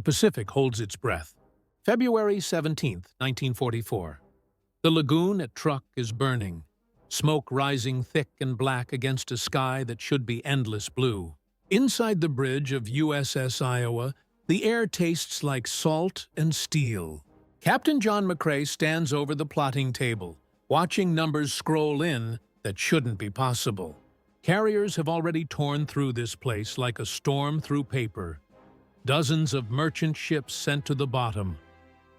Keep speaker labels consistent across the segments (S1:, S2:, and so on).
S1: Pacific holds its breath. February 17, 1944. The lagoon at Truk is burning, smoke rising thick and black against a sky that should be endless blue. Inside the bridge of USS Iowa, the air tastes like salt and steel. Captain John McCrae stands over the plotting table, watching numbers scroll in that shouldn't be possible. Carriers have already torn through this place like a storm through paper. Dozens of merchant ships sent to the bottom.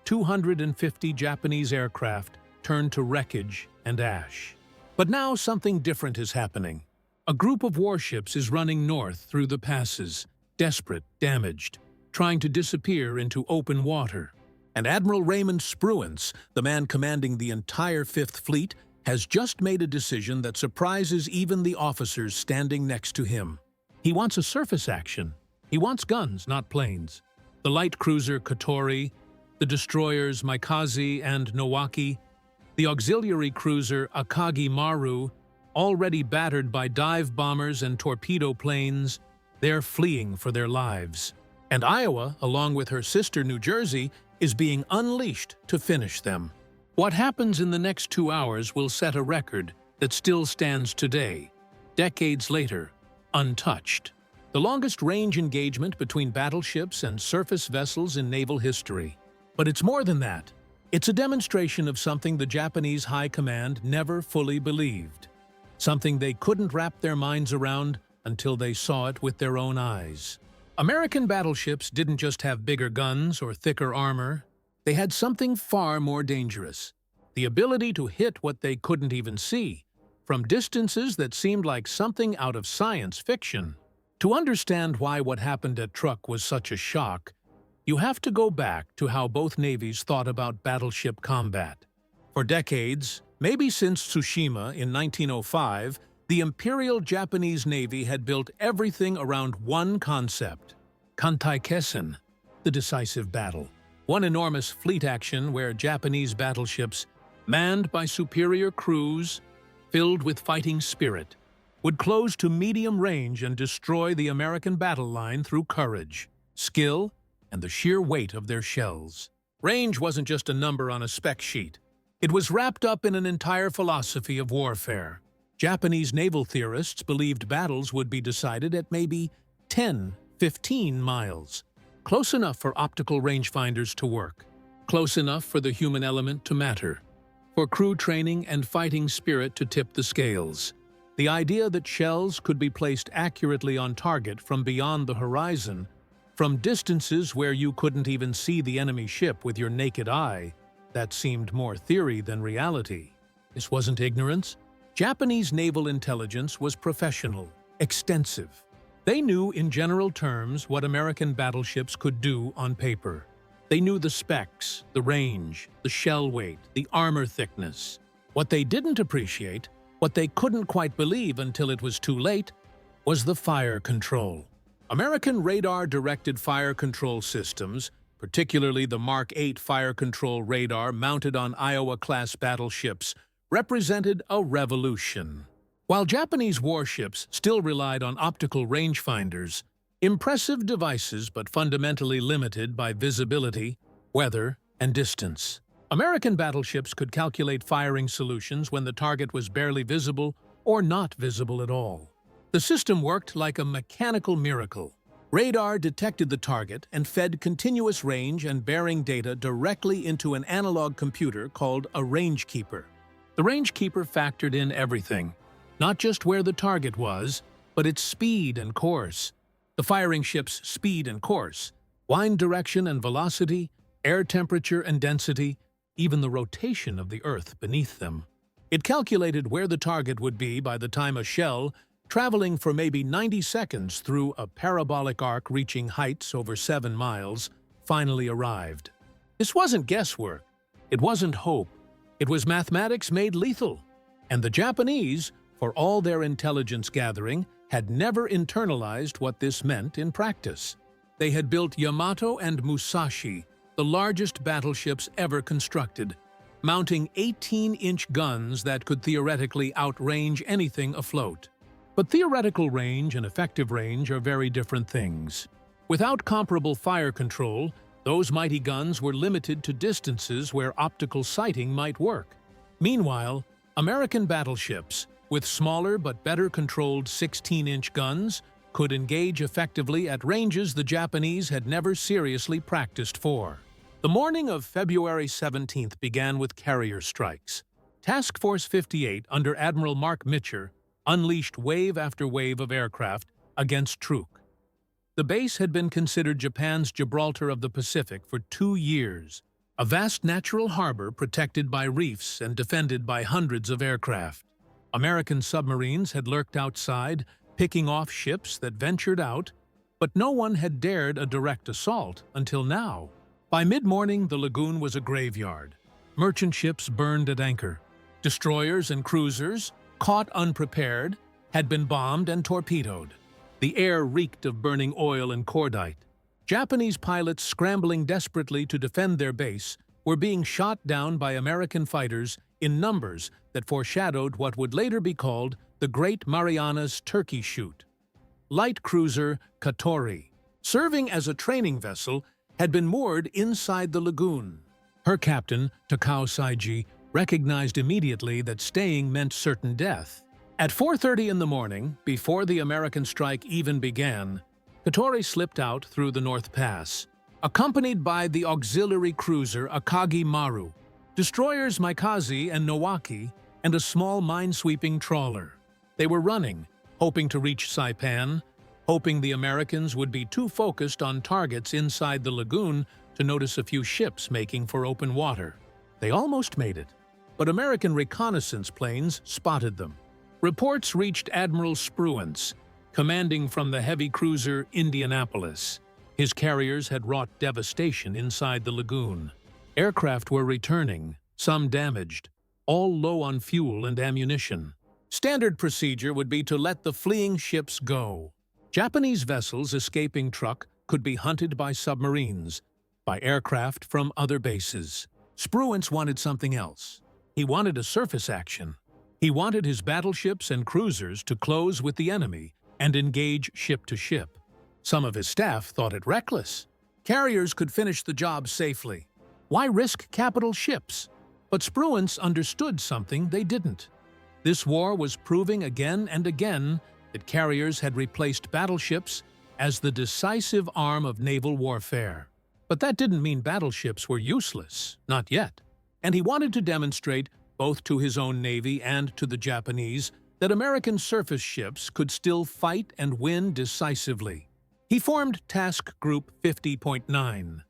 S1: 250 Japanese aircraft turned to wreckage and ash. But now something different is happening. A group of warships is running north through the passes, desperate, damaged, trying to disappear into open water. And Admiral Raymond Spruance, the man commanding the entire Fifth Fleet, has just made a decision that surprises even the officers standing next to him. He wants a surface action. He wants guns, not planes. The light cruiser Katori, the destroyers Maikaze and Nowaki, the auxiliary cruiser Akagi Maru, already battered by dive bombers and torpedo planes, they're fleeing for their lives. And Iowa, along with her sister New Jersey, is being unleashed to finish them. What happens in the next 2 hours will set a record that still stands today, decades later, untouched. The longest range engagement between battleships and surface vessels in naval history. But it's more than that. It's a demonstration of something the Japanese High Command never fully believed. Something they couldn't wrap their minds around until they saw it with their own eyes. American battleships didn't just have bigger guns or thicker armor. They had something far more dangerous. The ability to hit what they couldn't even see, from distances that seemed like something out of science fiction. To understand why what happened at Truk was such a shock, you have to go back to how both navies thought about battleship combat. For decades, maybe since Tsushima in 1905, the Imperial Japanese Navy had built everything around one concept: Kantai-Kessen, the decisive battle. One enormous fleet action where Japanese battleships, manned by superior crews, filled with fighting spirit, would close to medium range and destroy the American battle line through courage, skill, and the sheer weight of their shells. Range wasn't just a number on a spec sheet. It was wrapped up in an entire philosophy of warfare. Japanese naval theorists believed battles would be decided at maybe 10, 15 miles. Close enough for optical rangefinders to work. Close enough for the human element to matter. For crew training and fighting spirit to tip the scales. The idea that shells could be placed accurately on target from beyond the horizon, from distances where you couldn't even see the enemy ship with your naked eye, that seemed more theory than reality. This wasn't ignorance. Japanese naval intelligence was professional, extensive. They knew in general terms what American battleships could do on paper. They knew the specs, the range, the shell weight, the armor thickness. What they didn't appreciate, what they couldn't quite believe until it was too late, was the fire control. American radar-directed fire control systems, particularly the Mark 8 fire control radar mounted on Iowa-class battleships, represented a revolution. While Japanese warships still relied on optical rangefinders, impressive devices but fundamentally limited by visibility, weather, and distance, American battleships could calculate firing solutions when the target was barely visible or not visible at all. The system worked like a mechanical miracle. Radar detected the target and fed continuous range and bearing data directly into an analog computer called a rangekeeper. The rangekeeper factored in everything. Not just where the target was, but its speed and course. The firing ship's speed and course, wind direction and velocity, air temperature and density, even the rotation of the Earth beneath them. It calculated where the target would be by the time a shell, traveling for maybe 90 seconds through a parabolic arc reaching heights over 7 miles, finally arrived. This wasn't guesswork. It wasn't hope. It was mathematics made lethal. And the Japanese, for all their intelligence gathering, had never internalized what this meant in practice. They had built Yamato and Musashi, the largest battleships ever constructed, mounting 18-inch guns that could theoretically outrange anything afloat. But theoretical range and effective range are very different things. Without comparable fire control, those mighty guns were limited to distances where optical sighting might work. Meanwhile, American battleships, with smaller but better controlled 16-inch guns, could engage effectively at ranges the Japanese had never seriously practiced for. The morning of February 17th began with carrier strikes. Task Force 58 under Admiral Mark Mitcher unleashed wave after wave of aircraft against Truk. The base had been considered Japan's Gibraltar of the Pacific for 2 years, a vast natural harbor protected by reefs and defended by hundreds of aircraft. American submarines had lurked outside, picking off ships that ventured out, but no one had dared a direct assault until now. By mid-morning, the lagoon was a graveyard. Merchant ships burned at anchor. Destroyers and cruisers, caught unprepared, had been bombed and torpedoed. The air reeked of burning oil and cordite. Japanese pilots scrambling desperately to defend their base were being shot down by American fighters in numbers that foreshadowed what would later be called the Great Marianas Turkey Shoot. Light cruiser Katori, serving as a training vessel, had been moored inside the lagoon. Her captain, Takao Saiji, recognized immediately that staying meant certain death. At 4:30 in the morning, before the American strike even began, Katori slipped out through the North Pass, accompanied by the auxiliary cruiser Akagi Maru, destroyers Maikaze and Nowaki, and a small minesweeping trawler. They were running, hoping to reach Saipan, hoping the Americans would be too focused on targets inside the lagoon to notice a few ships making for open water. They almost made it, but American reconnaissance planes spotted them. Reports reached Admiral Spruance, commanding from the heavy cruiser Indianapolis. His carriers had wrought devastation inside the lagoon. Aircraft were returning, some damaged, all low on fuel and ammunition. Standard procedure would be to let the fleeing ships go. Japanese vessels escaping Truk could be hunted by submarines, by aircraft from other bases. Spruance wanted something else. He wanted a surface action. He wanted his battleships and cruisers to close with the enemy and engage ship to ship. Some of his staff thought it reckless. Carriers could finish the job safely. Why risk capital ships? But Spruance understood something they didn't. This war was proving again and again that carriers had replaced battleships as the decisive arm of naval warfare. But that didn't mean battleships were useless, not yet. And he wanted to demonstrate, both to his own navy and to the Japanese, that American surface ships could still fight and win decisively. He formed Task Group 50.9,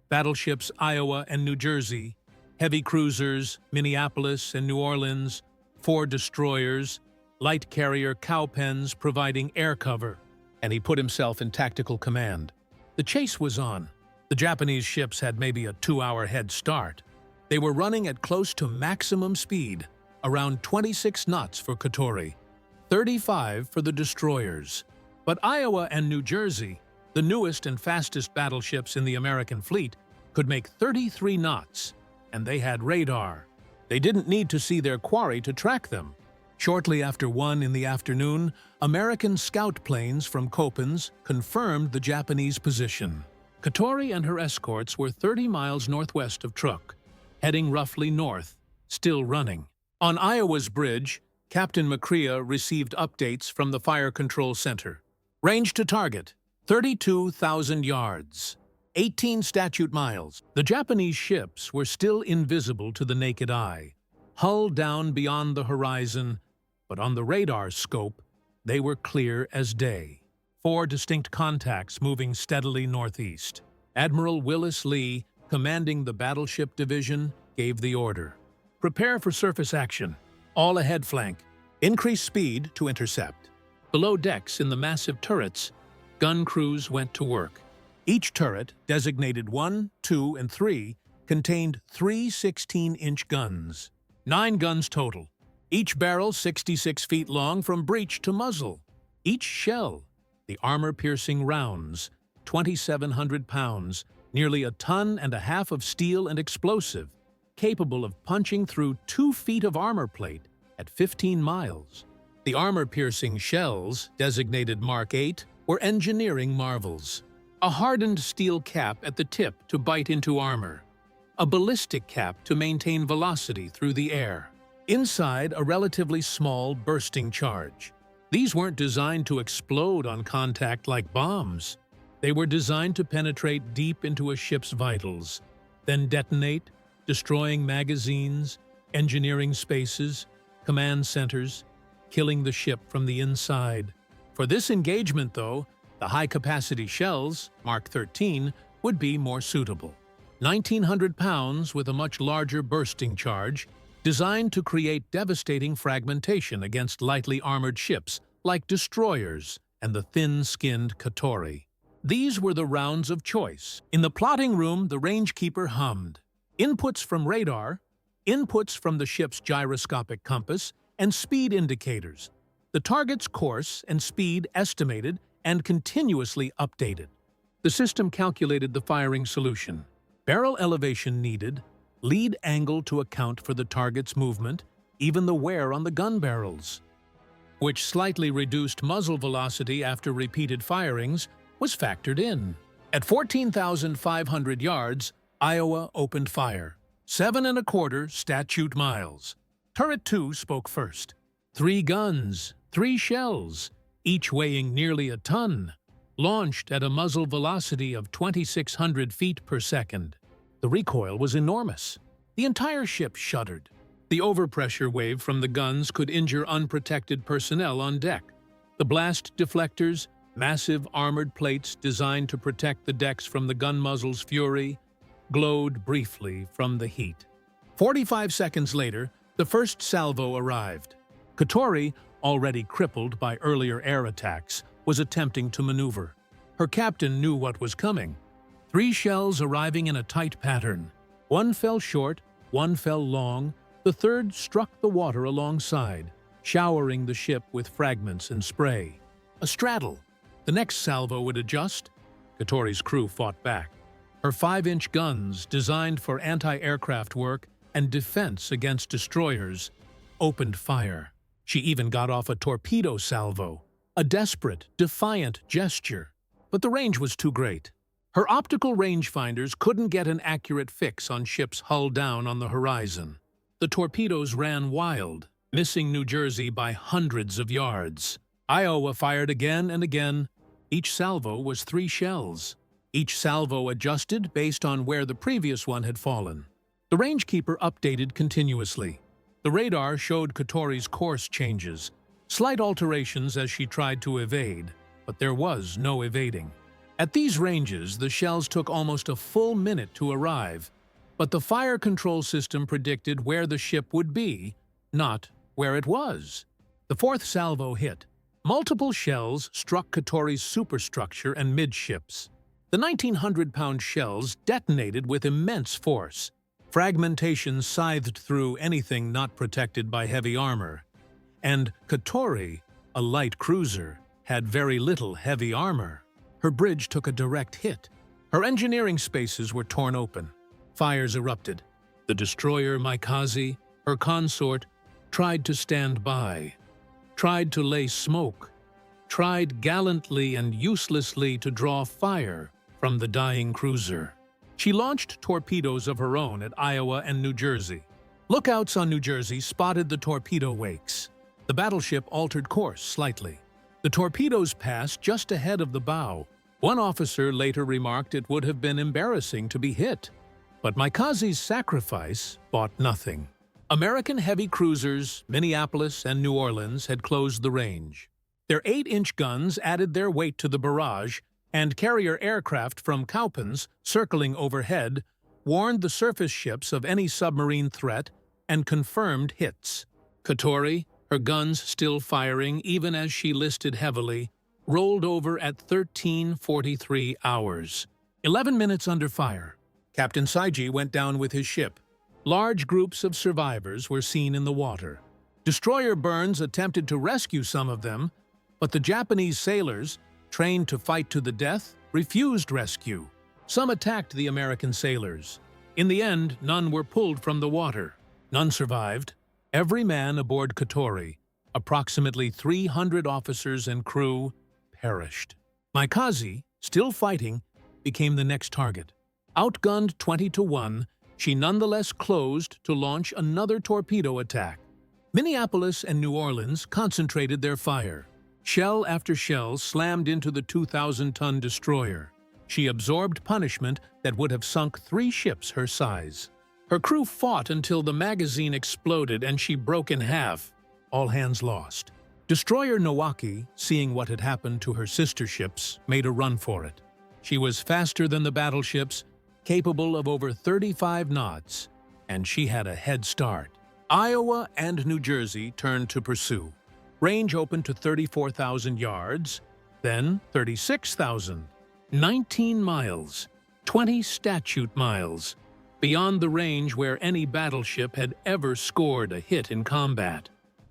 S1: battleships Iowa and New Jersey, heavy cruisers Minneapolis and New Orleans, 4 destroyers, light carrier Cowpens providing air cover, and he put himself in tactical command. The chase was on. The Japanese ships had maybe a 2-hour head start. They were running at close to maximum speed, around 26 knots for Katori, 35 for the destroyers. But Iowa and New Jersey, the newest and fastest battleships in the American fleet, could make 33 knots, and they had radar. They didn't need to see their quarry to track them. Shortly after 1 in the afternoon, American scout planes from Cowpens confirmed the Japanese position. Katori and her escorts were 30 miles northwest of Truk, heading roughly north, still running. On Iowa's bridge, Captain McCrea received updates from the Fire Control Center. Range to target, 32,000 yards, 18 statute miles. The Japanese ships were still invisible to the naked eye, hull down beyond the horizon, but on the radar scope, they were clear as day. 4 distinct contacts moving steadily northeast. Admiral Willis Lee, commanding the Battleship Division, gave the order. Prepare for surface action. All ahead flank. Increase speed to intercept. Below decks in the massive turrets, gun crews went to work. Each turret, designated 1, 2, and 3, contained 3 16-inch guns. 9 guns total. Each barrel 66 feet long from breech to muzzle. Each shell, the armor-piercing rounds, 2,700 pounds, nearly 1.5 tons of steel and explosive, capable of punching through 2 feet of armor plate at 15 miles. The armor-piercing shells, designated Mark 8, were engineering marvels. a hardened steel cap at the tip to bite into armor, a ballistic cap to maintain velocity through the air. Inside, a relatively small bursting charge. These weren't designed to explode on contact like bombs. They were designed to penetrate deep into a ship's vitals, then detonate, destroying magazines, engineering spaces, command centers, killing the ship from the inside. For this engagement, though, the high-capacity shells, Mark 13, would be more suitable. 1,900 pounds with a much larger bursting charge, designed to create devastating fragmentation against lightly armored ships like destroyers and the thin-skinned Katori. These were the rounds of choice. In the plotting room, the rangekeeper hummed. Inputs from radar, inputs from the ship's gyroscopic compass, and speed indicators. The target's course and speed estimated and continuously updated. The system calculated the firing solution. Barrel elevation needed, lead angle to account for the target's movement, even the wear on the gun barrels, which slightly reduced muzzle velocity after repeated firings, was factored in. At 14,500 yards, Iowa opened fire. 7¼ statute miles. Turret 2 spoke first. 3 guns, 3 shells, each weighing nearly a ton, launched at a muzzle velocity of 2,600 feet per second. The recoil was enormous. The entire ship shuddered. The overpressure wave from the guns could injure unprotected personnel on deck. The blast deflectors, massive armored plates designed to protect the decks from the gun muzzle's fury, glowed briefly from the heat. 45 seconds later, the first salvo arrived. Katori, already crippled by earlier air attacks, was attempting to maneuver. Her captain knew what was coming. 3 shells arriving in a tight pattern. 1 fell short, 1 fell long, the third struck the water alongside, showering the ship with fragments and spray. A straddle. The next salvo would adjust. Katori's crew fought back. Her 5-inch guns, designed for anti-aircraft work and defense against destroyers, opened fire. She even got off a torpedo salvo, a desperate, defiant gesture. But the range was too great. Her optical rangefinders couldn't get an accurate fix on ships hull down on the horizon. The torpedoes ran wild, missing New Jersey by hundreds of yards. Iowa fired again and again. Each salvo was 3 shells. Each salvo adjusted based on where the previous one had fallen. The rangekeeper updated continuously. The radar showed Katori's course changes, slight alterations as she tried to evade, but there was no evading. At these ranges, the shells took almost a full minute to arrive, but the fire control system predicted where the ship would be, not where it was. The 4th salvo hit. Multiple shells struck Katori's superstructure and midships. The 1,900-pound shells detonated with immense force. Fragmentation scythed through anything not protected by heavy armor. And Katori, a light cruiser, had very little heavy armor. Her bridge took a direct hit. Her engineering spaces were torn open. Fires erupted. The destroyer Maikaze, her consort, tried to stand by, tried to lay smoke, tried gallantly and uselessly to draw fire from the dying cruiser. She launched torpedoes of her own at Iowa and New Jersey. Lookouts on New Jersey spotted the torpedo wakes. The battleship altered course slightly. The torpedoes passed just ahead of the bow. One officer later remarked it would have been embarrassing to be hit. But Maikaze's sacrifice bought nothing. American heavy cruisers, Minneapolis and New Orleans, had closed the range. Their 8-inch guns added their weight to the barrage, and carrier aircraft from Kaupens, circling overhead, warned the surface ships of any submarine threat and confirmed hits. Katori, her guns still firing even as she listed heavily, rolled over at 13:43 hours. 11 minutes under fire. Captain Saiji went down with his ship. Large groups of survivors were seen in the water. Destroyer Burns attempted to rescue some of them, but the Japanese sailors, trained to fight to the death, refused rescue. Some attacked the American sailors. In the end, none were pulled from the water. None survived. Every man aboard Katori, approximately 300 officers and crew, perished. Maikaze, still fighting, became the next target. Outgunned 20-1, she nonetheless closed to launch another torpedo attack. Minneapolis and New Orleans concentrated their fire. Shell after shell slammed into the 2,000-ton destroyer. She absorbed punishment that would have sunk 3 ships her size. Her crew fought until the magazine exploded and she broke in half. All hands lost. Destroyer Milwaukee, seeing what had happened to her sister ships, made a run for it. She was faster than the battleships, capable of over 35 knots, and she had a head start. Iowa and New Jersey turned to pursue. Range opened to 34,000 yards, then 36,000. 19 miles, 20 statute miles, beyond the range where any battleship had ever scored a hit in combat.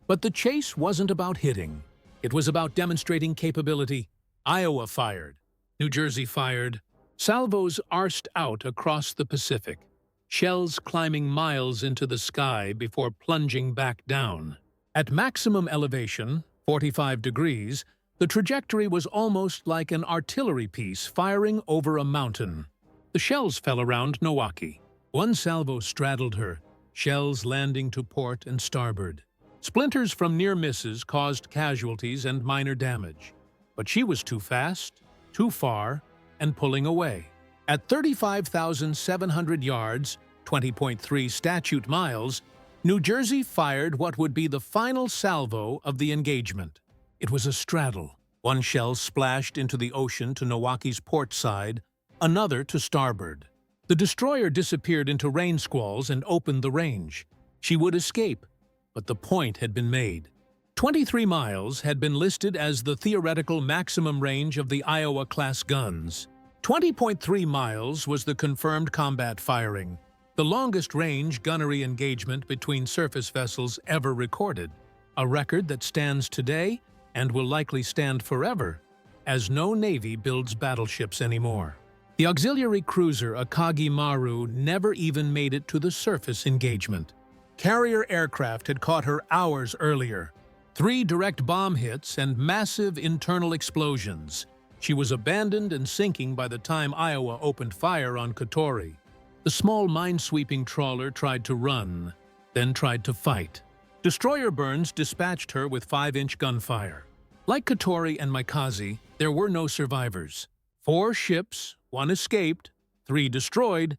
S1: But the chase wasn't about hitting. It was about demonstrating capability. Iowa fired. New Jersey fired. Salvos arsed out across the Pacific, shells climbing miles into the sky before plunging back down. At maximum elevation, 45 degrees, the trajectory was almost like an artillery piece firing over a mountain. The shells fell around Milwaukee. One salvo straddled her, shells landing to port and starboard. Splinters from near misses caused casualties and minor damage. But she was too fast, too far, and pulling away. At 35,700 yards, 20.3 statute miles, New Jersey fired what would be the final salvo of the engagement. It was a straddle. One shell splashed into the ocean to Milwaukee's port side, another to starboard. The destroyer disappeared into rain squalls and opened the range. She would escape, but the point had been made. 23 miles had been listed as the theoretical maximum range of the Iowa-class guns. 20.3 miles was the confirmed combat firing, the longest-range gunnery engagement between surface vessels ever recorded, a record that stands today and will likely stand forever, as no Navy builds battleships anymore. The auxiliary cruiser Akagi Maru never even made it to the surface engagement. Carrier aircraft had caught her hours earlier. 3 direct bomb hits and massive internal explosions. She was abandoned and sinking by the time Iowa opened fire on Katori. The small minesweeping trawler tried to run, then tried to fight. Destroyer Burns dispatched her with 5-inch gunfire. Like Katori and Mikaze, there were no survivors. 4 ships, 1 escaped, 3 destroyed,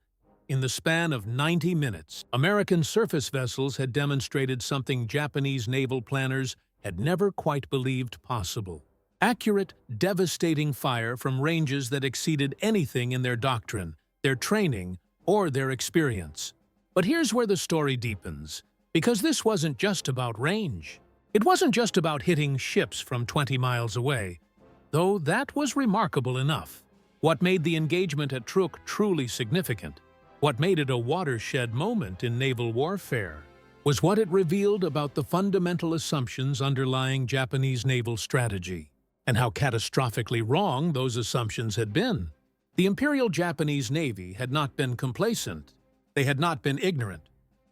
S1: in the span of 90 minutes. American surface vessels had demonstrated something Japanese naval planners had never quite believed possible. Accurate, devastating fire from ranges that exceeded anything in their doctrine, their training, or their experience. But here's where the story deepens, because this wasn't just about range. It wasn't just about hitting ships from 20 miles away, though that was remarkable enough. What made the engagement at Truk truly significant, what made it a watershed moment in naval warfare, was what it revealed about the fundamental assumptions underlying Japanese naval strategy, and how catastrophically wrong those assumptions had been. The Imperial Japanese Navy had not been complacent. They had not been ignorant.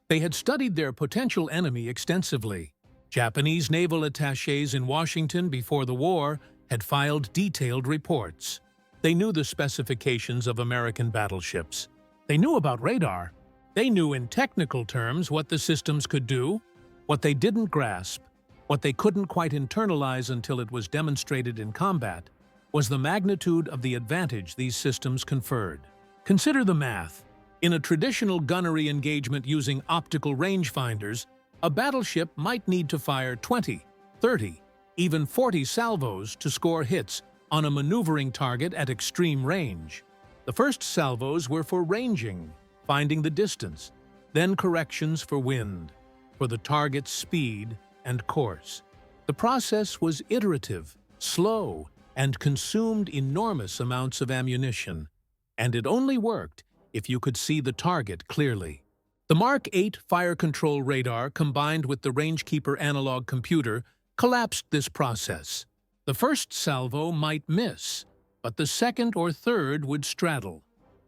S1: They had studied their potential enemy extensively. Japanese naval attachés in Washington before the war had filed detailed reports. They knew the specifications of American battleships. They knew about radar. They knew in technical terms what the systems could do, what they didn't grasp, what they couldn't quite internalize until it was demonstrated in combat, was the magnitude of the advantage these systems conferred. Consider the math. In a traditional gunnery engagement using optical rangefinders, a battleship might need to fire 20, 30, even 40 salvos to score hits on a maneuvering target at extreme range. The first salvos were for ranging, finding the distance, then corrections for wind, for the target's speed and course. The process was iterative, slow, and consumed enormous amounts of ammunition, and it only worked if you could see the target clearly. The Mark 8 fire control radar combined with the Rangekeeper analog computer collapsed this process. The first salvo might miss, but the second or third would straddle,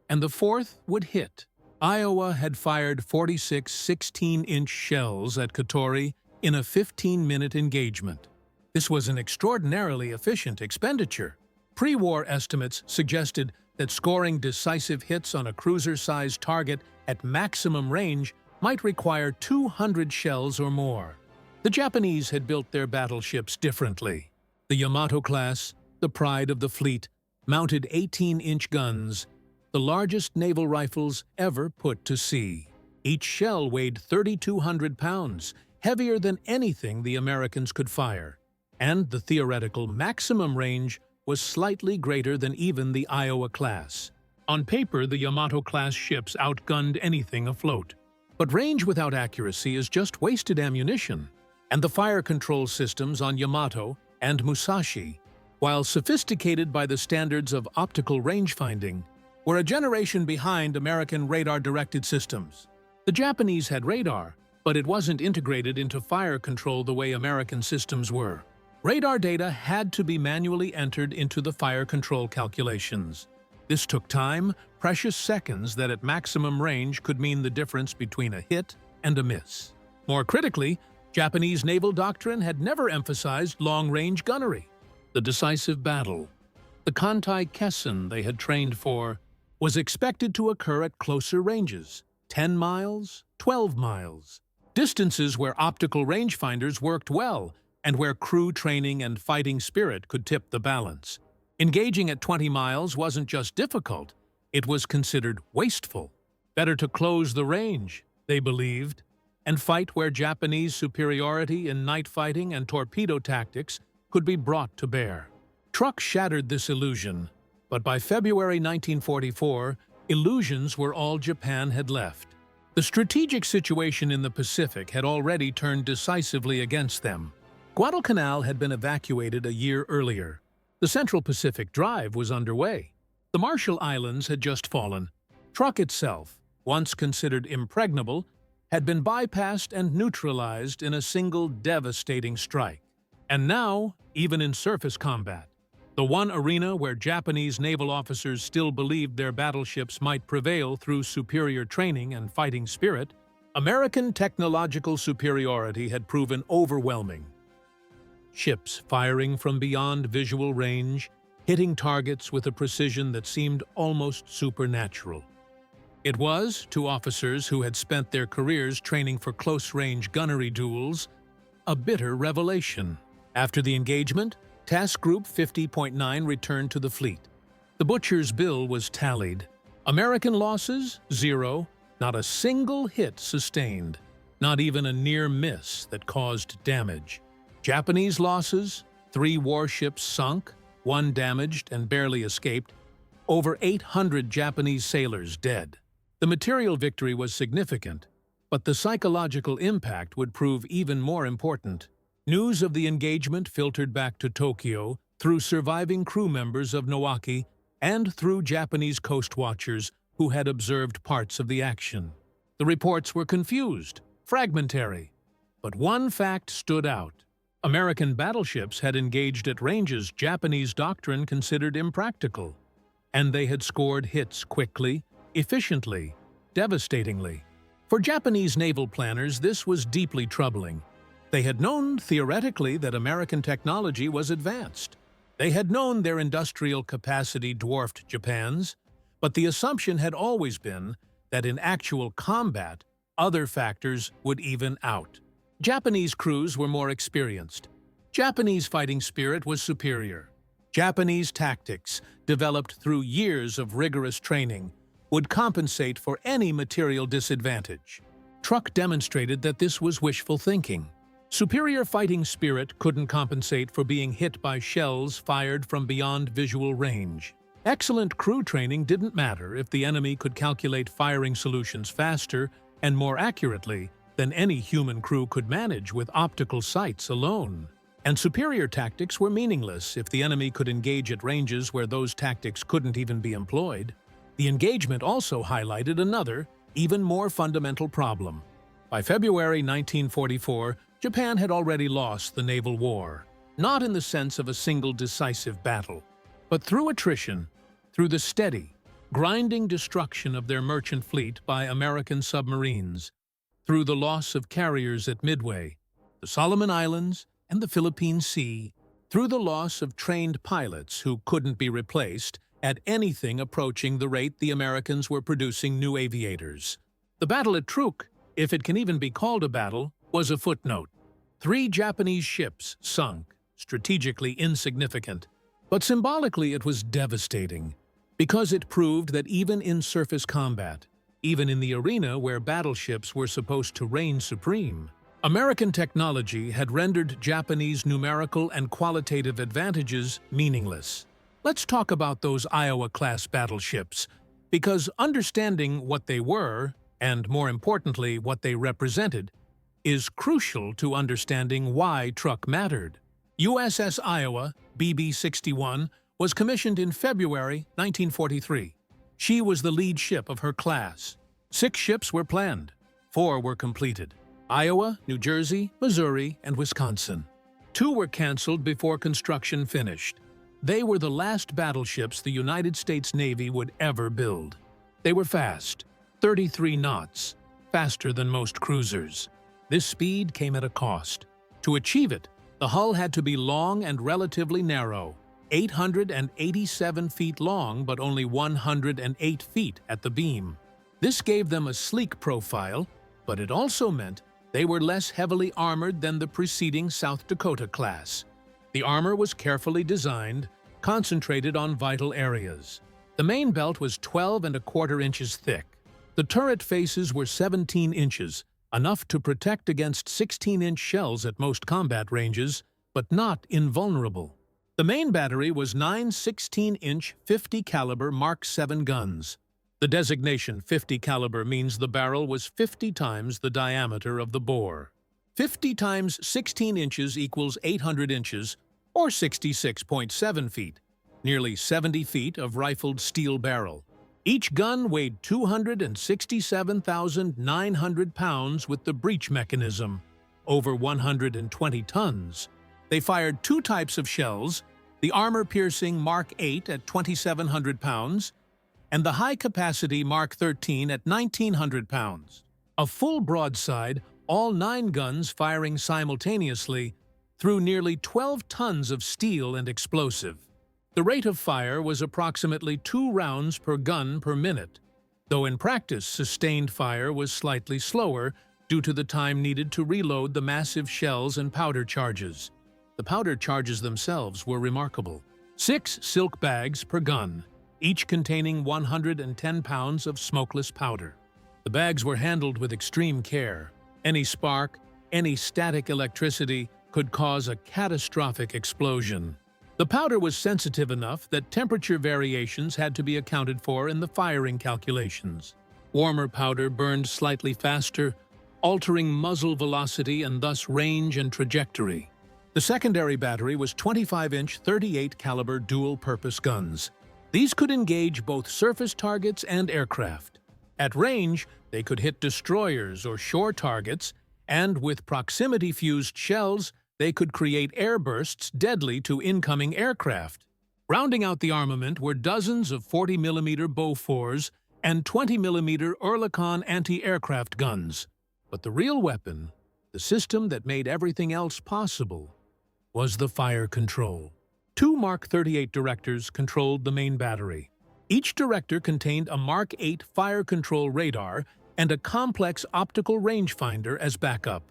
S1: and the fourth would hit. Iowa had fired 46 16-inch shells at Katori in a 15-minute engagement. This was an extraordinarily efficient expenditure. Pre-war estimates suggested that scoring decisive hits on a cruiser-sized target at maximum range might require 200 shells or more. The Japanese had built their battleships differently. The Yamato class, the pride of the fleet, mounted 18-inch guns, the largest naval rifles ever put to sea. Each shell weighed 3,200 pounds, heavier than anything the Americans could fire, and the theoretical maximum range was slightly greater than even the Iowa class. On paper, the Yamato-class ships outgunned anything afloat. But range without accuracy is just wasted ammunition, and the fire control systems on Yamato and Musashi, while sophisticated by the standards of optical range-finding, were a generation behind American radar-directed systems. The Japanese had radar, but it wasn't integrated into fire control the way American systems were. Radar data had to be manually entered into the fire control calculations. This took time, precious seconds that at maximum range could mean the difference between a hit and a miss. More critically, Japanese naval doctrine had never emphasized long-range gunnery. The decisive battle, the Kantai-Kessen they had trained for, was expected to occur at closer ranges, 10 miles, 12 miles, distances where optical rangefinders worked well and where crew training and fighting spirit could tip the balance. Engaging at 20 miles wasn't just difficult, it was considered wasteful. Better to close the range, they believed, and fight where Japanese superiority in night fighting and torpedo tactics could be brought to bear. Truk shattered this illusion, but by February 1944, illusions were all Japan had left. The strategic situation in the Pacific had already turned decisively against them. Guadalcanal had been evacuated a year earlier. The Central Pacific Drive was underway. The Marshall Islands had just fallen. Truk itself, once considered impregnable, had been bypassed and neutralized in a single devastating strike. And now, even in surface combat, the one arena where Japanese naval officers still believed their battleships might prevail through superior training and fighting spirit, American technological superiority had proven overwhelming. Ships firing from beyond visual range, hitting targets with a precision that seemed almost supernatural. It was, to officers who had spent their careers training for close-range gunnery duels, a bitter revelation. After the engagement, Task Group 50.9 returned to the fleet. The butcher's bill was tallied. American losses, 0, not a single hit sustained, not even a near miss that caused damage. Japanese losses, 3 warships sunk, 1 damaged and barely escaped, over 800 Japanese sailors dead. The material victory was significant, but the psychological impact would prove even more important. News of the engagement filtered back to Tokyo through surviving crew members of Nowaki and through Japanese coast watchers who had observed parts of the action. The reports were confused, fragmentary, but one fact stood out. American battleships had engaged at ranges Japanese doctrine considered impractical, and they had scored hits quickly, efficiently, devastatingly. For Japanese naval planners, this was deeply troubling. They had known, theoretically, that American technology was advanced. They had known their industrial capacity dwarfed Japan's, but the assumption had always been that in actual combat, other factors would even out. Japanese crews were more experienced. Japanese fighting spirit was superior. Japanese tactics, developed through years of rigorous training, would compensate for any material disadvantage. Truk demonstrated that this was wishful thinking. Superior fighting spirit couldn't compensate for being hit by shells fired from beyond visual range. Excellent crew training didn't matter if the enemy could calculate firing solutions faster and more accurately than any human crew could manage with optical sights alone. And superior tactics were meaningless if the enemy could engage at ranges where those tactics couldn't even be employed. The engagement also highlighted another, even more fundamental problem. By February 1944, Japan had already lost the naval war, not in the sense of a single decisive battle, but through attrition, through the steady, grinding destruction of their merchant fleet by American submarines, through the loss of carriers at Midway, the Solomon Islands, and the Philippine Sea, through the loss of trained pilots who couldn't be replaced at anything approaching the rate the Americans were producing new aviators. The battle at Truk, if it can even be called a battle, was a footnote. 3 Japanese ships sunk, strategically insignificant, but symbolically it was devastating, because it proved that even in surface combat, even in the arena where battleships were supposed to reign supreme, American technology had rendered Japanese numerical and qualitative advantages meaningless. Let's talk about those Iowa-class battleships, because understanding what they were, and more importantly what they represented, is crucial to understanding why Truk mattered. USS Iowa, BB-61, was commissioned in February 1943. She was the lead ship of her class. 6 ships were planned. 4 were completed: Iowa, New Jersey, Missouri, and Wisconsin. 2 were canceled before construction finished. They were the last battleships the United States Navy would ever build. They were fast, 33 knots, faster than most cruisers. This speed came at a cost. To achieve it, the hull had to be long and relatively narrow, 887 feet long but only 108 feet at the beam. This gave them a sleek profile, but it also meant they were less heavily armored than the preceding South Dakota class. The armor was carefully designed, concentrated on vital areas. The main belt was 12¼ inches thick. The turret faces were 17 inches, enough to protect against 16-inch shells at most combat ranges, but not invulnerable. The main battery was 9 16-inch 50 caliber Mark 7 guns. The designation 50 caliber means the barrel was 50 times the diameter of the bore. 50 times 16 inches equals 800 inches, or 66.7 feet, nearly 70 feet of rifled steel barrel. Each gun weighed 267,900 pounds with the breech mechanism, over 120 tons. They fired 2 types of shells, the armor-piercing Mark 8 at 2,700 pounds and the high-capacity Mark 13 at 1,900 pounds. A full broadside, all 9 guns firing simultaneously, threw nearly 12 tons of steel and explosive. The rate of fire was approximately 2 rounds per gun per minute, though in practice sustained fire was slightly slower due to the time needed to reload the massive shells and powder charges. The powder charges themselves were remarkable. 6 silk bags per gun, each containing 110 pounds of smokeless powder. The bags were handled with extreme care. Any spark, any static electricity could cause a catastrophic explosion. The powder was sensitive enough that temperature variations had to be accounted for in the firing calculations. Warmer powder burned slightly faster, altering muzzle velocity and thus range and trajectory. The secondary battery was 25-inch 38 caliber dual-purpose guns. These could engage both surface targets and aircraft. At range, they could hit destroyers or shore targets, and with proximity-fused shells, they could create airbursts deadly to incoming aircraft. Rounding out the armament were dozens of 40mm Bofors and 20mm Oerlikon anti-aircraft guns. But the real weapon, the system that made everything else possible, was the fire control. 2 Mark 38 directors controlled the main battery. Each director contained a Mark 8 fire control radar and a complex optical rangefinder as backup.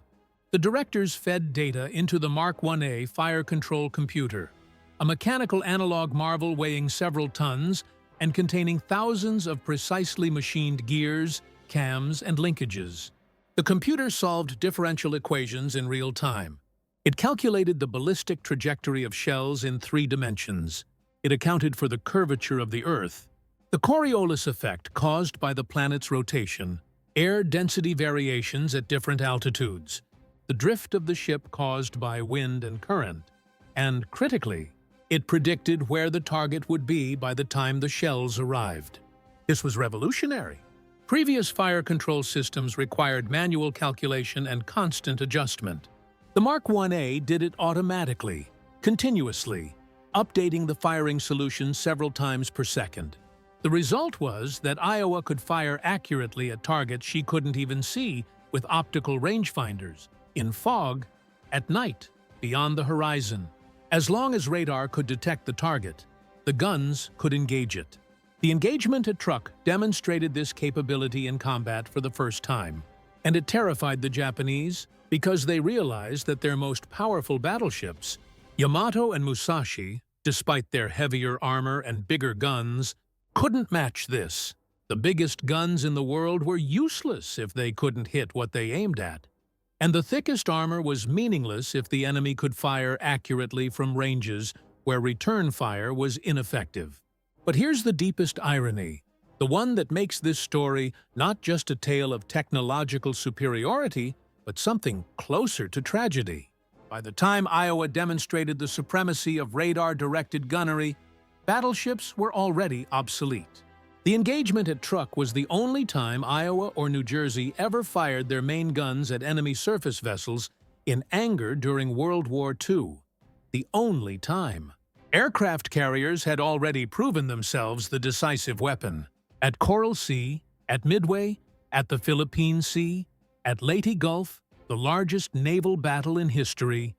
S1: The directors fed data into the Mark 1A fire control computer, a mechanical analog marvel weighing several tons and containing thousands of precisely machined gears, cams, and linkages. The computer solved differential equations in real time. It calculated the ballistic trajectory of shells in 3 dimensions. It accounted for the curvature of the Earth, the Coriolis effect caused by the planet's rotation, air density variations at different altitudes, the drift of the ship caused by wind and current, and, critically, it predicted where the target would be by the time the shells arrived. This was revolutionary. Previous fire control systems required manual calculation and constant adjustment. The Mark 1A did it automatically, continuously, updating the firing solution several times per second. The result was that Iowa could fire accurately at targets she couldn't even see with optical rangefinders, in fog, at night, beyond the horizon. As long as radar could detect the target, the guns could engage it. The engagement at Truk demonstrated this capability in combat for the first time, and it terrified the Japanese because they realized that their most powerful battleships, Yamato and Musashi, despite their heavier armor and bigger guns, couldn't match this. The biggest guns in the world were useless if they couldn't hit what they aimed at. And the thickest armor was meaningless if the enemy could fire accurately from ranges where return fire was ineffective. But here's the deepest irony, the one that makes this story not just a tale of technological superiority, but something closer to tragedy. By the time Iowa demonstrated the supremacy of radar-directed gunnery, battleships were already obsolete. The engagement at Truk was the only time Iowa or New Jersey ever fired their main guns at enemy surface vessels in anger during World War II. The only time. Aircraft carriers had already proven themselves the decisive weapon. At Coral Sea, at Midway, at the Philippine Sea, at Leyte Gulf, the largest naval battle in history,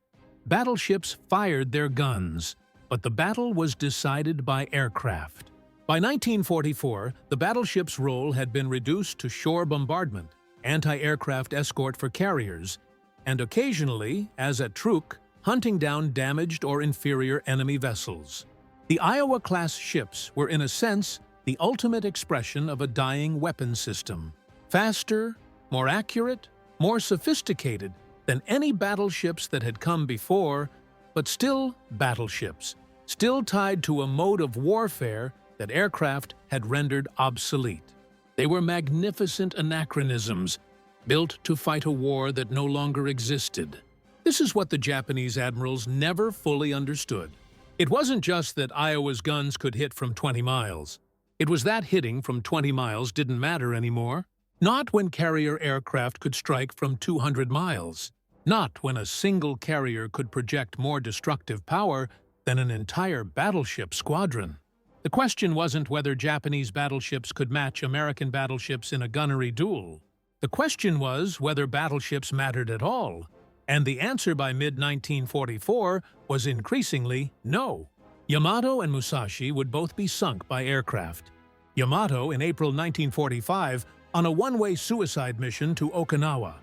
S1: battleships fired their guns, but the battle was decided by aircraft. By 1944, the battleship's role had been reduced to shore bombardment, anti-aircraft escort for carriers, and occasionally, as at Truk, hunting down damaged or inferior enemy vessels. The Iowa-class ships were in a sense the ultimate expression of a dying weapon system. Faster, more accurate, more sophisticated than any battleships that had come before, but still battleships, still tied to a mode of warfare that aircraft had rendered obsolete. They were magnificent anachronisms, built to fight a war that no longer existed. This is what the Japanese admirals never fully understood. It wasn't just that Iowa's guns could hit from 20 miles. It was that hitting from 20 miles didn't matter anymore. Not when carrier aircraft could strike from 200 miles. Not when a single carrier could project more destructive power than an entire battleship squadron. The question wasn't whether Japanese battleships could match American battleships in a gunnery duel. The question was whether battleships mattered at all. And the answer by mid-1944 was increasingly no. Yamato and Musashi would both be sunk by aircraft. Yamato in April 1945 on a one-way suicide mission to Okinawa.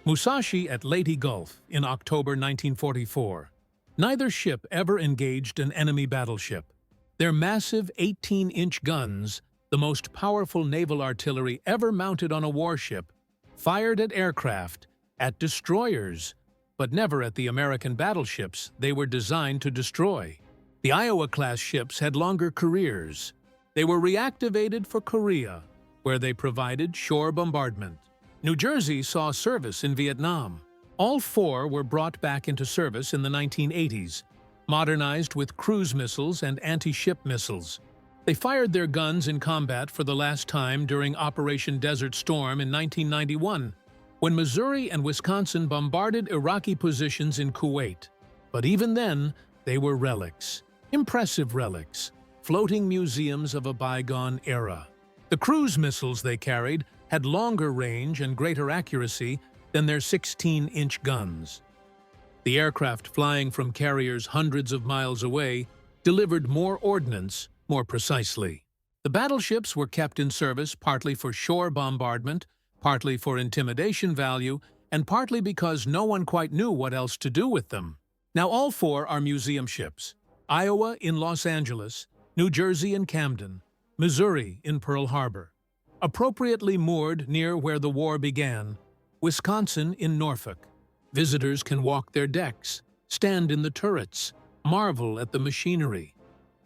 S1: Musashi at Leyte Gulf in October 1944. Neither ship ever engaged an enemy battleship. Their massive 18-inch guns, the most powerful naval artillery ever mounted on a warship, fired at aircraft, at destroyers, but never at the American battleships they were designed to destroy. The Iowa-class ships had longer careers. They were reactivated for Korea, where they provided shore bombardment. New Jersey saw service in Vietnam. All four were brought back into service in the 1980s, modernized with cruise missiles and anti-ship missiles. They fired their guns in combat for the last time during Operation Desert Storm in 1991, when Missouri and Wisconsin bombarded Iraqi positions in Kuwait. But even then, they were relics, impressive relics, floating museums of a bygone era. The cruise missiles they carried had longer range and greater accuracy than their 16-inch guns. The aircraft flying from carriers hundreds of miles away delivered more ordnance more precisely. The battleships were kept in service partly for shore bombardment, partly for intimidation value, and partly because no one quite knew what else to do with them. Now all four are museum ships. Iowa in Los Angeles, New Jersey in Camden, Missouri in Pearl Harbor. Appropriately moored near where the war began, Wisconsin in Norfolk. Visitors can walk their decks, stand in the turrets, marvel at the machinery.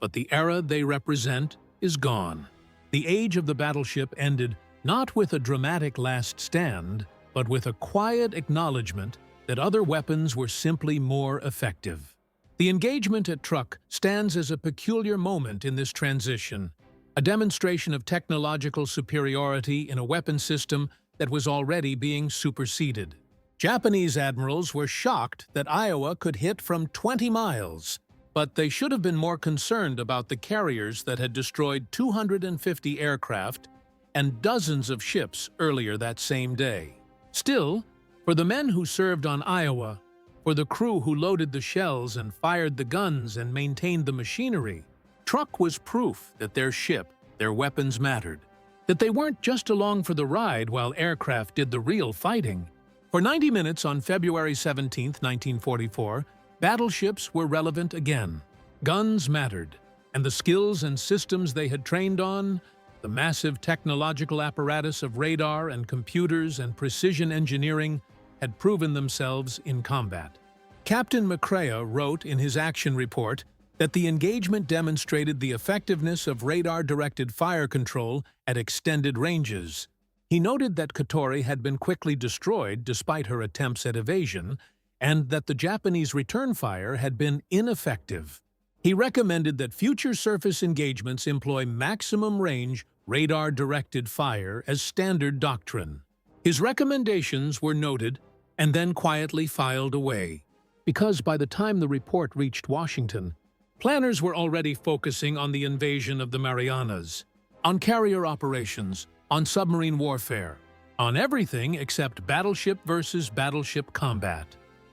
S1: But the era they represent is gone. The age of the battleship ended not with a dramatic last stand, but with a quiet acknowledgement that other weapons were simply more effective. The engagement at Truk stands as a peculiar moment in this transition, a demonstration of technological superiority in a weapon system that was already being superseded. Japanese admirals were shocked that Iowa could hit from 20 miles, but they should have been more concerned about the carriers that had destroyed 250 aircraft and dozens of ships earlier that same day. Still, for the men who served on Iowa, For the crew who loaded the shells and fired the guns and maintained the machinery, Truk was proof that their ship, their weapons mattered, that they weren't just along for the ride while aircraft did the real fighting. For 90 minutes on February 17, 1944, battleships were relevant again. Guns mattered, and the skills and systems they had trained on, the massive technological apparatus of radar and computers and precision engineering, had proven themselves in combat. Captain McCrea wrote in his action report that the engagement demonstrated the effectiveness of radar-directed fire control at extended ranges. He noted that Katori had been quickly destroyed despite her attempts at evasion, and that the Japanese return fire had been ineffective. He recommended that future surface engagements employ maximum-range radar-directed fire as standard doctrine. His recommendations were noted and then quietly filed away, because by the time the report reached Washington, planners were already focusing on the invasion of the Marianas, on carrier operations, on submarine warfare, on everything except battleship versus battleship combat,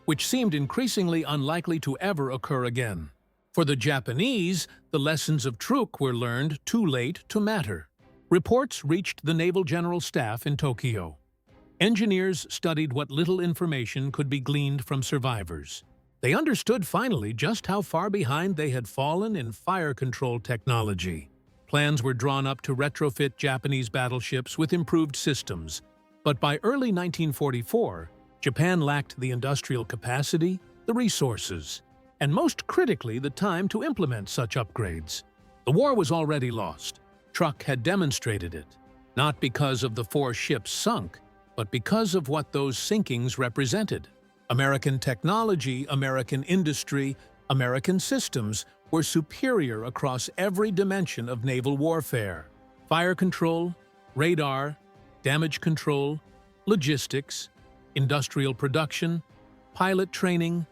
S1: which seemed increasingly unlikely to ever occur again. For the Japanese, the lessons of Truk were learned too late to matter. Reports reached the Naval General Staff in Tokyo. Engineers studied what little information could be gleaned from survivors. They understood finally just how far behind they had fallen in fire control technology. Plans were drawn up to retrofit Japanese battleships with improved systems, but by early 1944, Japan lacked the industrial capacity, the resources, and most critically, the time to implement such upgrades. The war was already lost. Truk had demonstrated it, not because of the 4 ships sunk, but because of what those sinkings represented. American technology, American industry, American systems were superior across every dimension of naval warfare. Fire control, radar, damage control, logistics, industrial production, pilot training,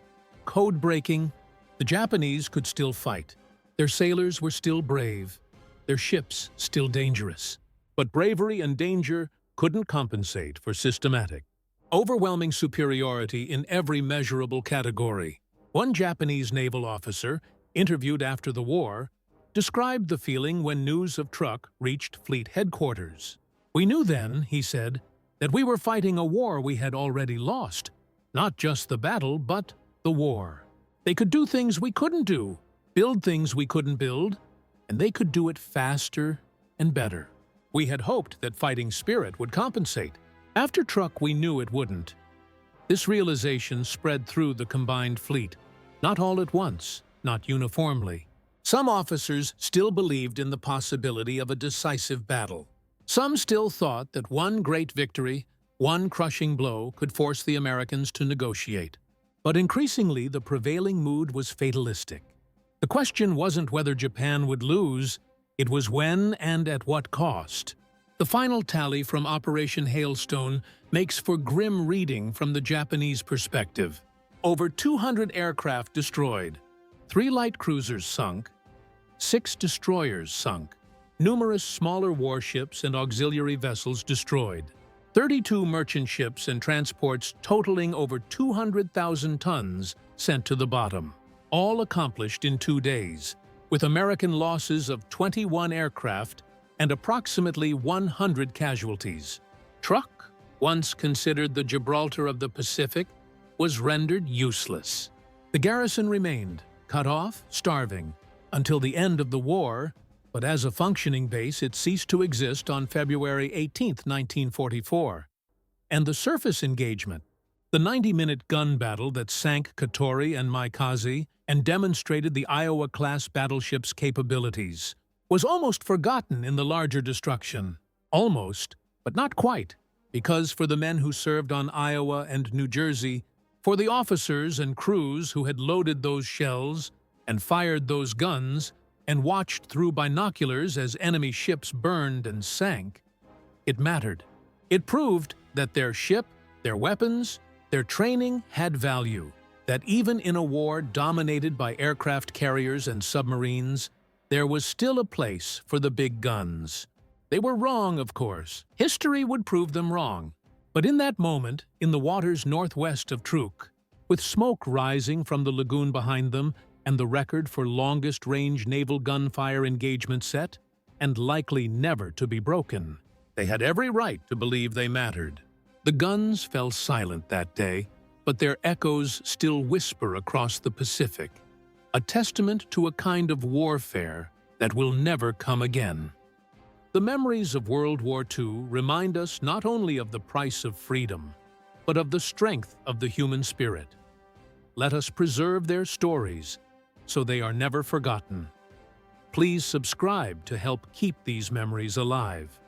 S1: code breaking. The Japanese could still fight. Their sailors were still brave, their ships still dangerous. But bravery and danger couldn't compensate for systematic, overwhelming superiority in every measurable category. One Japanese naval officer, interviewed after the war, described the feeling when news of Truk reached fleet headquarters. "We knew then," he said, "that we were fighting a war we had already lost. Not just the battle, but the war. They could do things we couldn't do, build things we couldn't build, and they could do it faster and better. We had hoped that fighting spirit would compensate. After Truk, we knew it wouldn't." This realization spread through the combined fleet, not all at once, not uniformly. Some officers still believed in the possibility of a decisive battle. Some still thought that one great victory, one crushing blow, could force the Americans to negotiate. But increasingly, the prevailing mood was fatalistic. The question wasn't whether Japan would lose, it was when and at what cost. The final tally from Operation Hailstone makes for grim reading from the Japanese perspective. Over 200 aircraft destroyed, 3 light cruisers sunk, 6 destroyers sunk, numerous smaller warships and auxiliary vessels destroyed, 32 merchant ships and transports totaling over 200,000 tons sent to the bottom. All accomplished in 2 days, with American losses of 21 aircraft and approximately 100 casualties. Truk, once considered the Gibraltar of the Pacific, was rendered useless. The garrison remained, cut off, starving, until the end of the war, but as a functioning base it ceased to exist on February 18, 1944. And the surface engagement, the 90-minute gun battle that sank Katori and Maikaze and demonstrated the Iowa-class battleship's capabilities, was almost forgotten in the larger destruction. Almost, but not quite, because for the men who served on Iowa and New Jersey, for the officers and crews who had loaded those shells and fired those guns and watched through binoculars as enemy ships burned and sank, it mattered. It proved that their ship, their weapons, their training had value, that even in a war dominated by aircraft carriers and submarines, there was still a place for the big guns. They were wrong, of course. History would prove them wrong. But in that moment, in the waters northwest of Truk, With smoke rising from the lagoon behind them and the record for longest-range naval gunfire engagement set, and likely never to be broken, they had every right to believe they mattered. The guns fell silent that day, but their echoes still whisper across the Pacific, a testament to a kind of warfare that will never come again. The memories of World War II remind us not only of the price of freedom, but of the strength of the human spirit. Let us preserve their stories so they are never forgotten. Please subscribe to help keep these memories alive.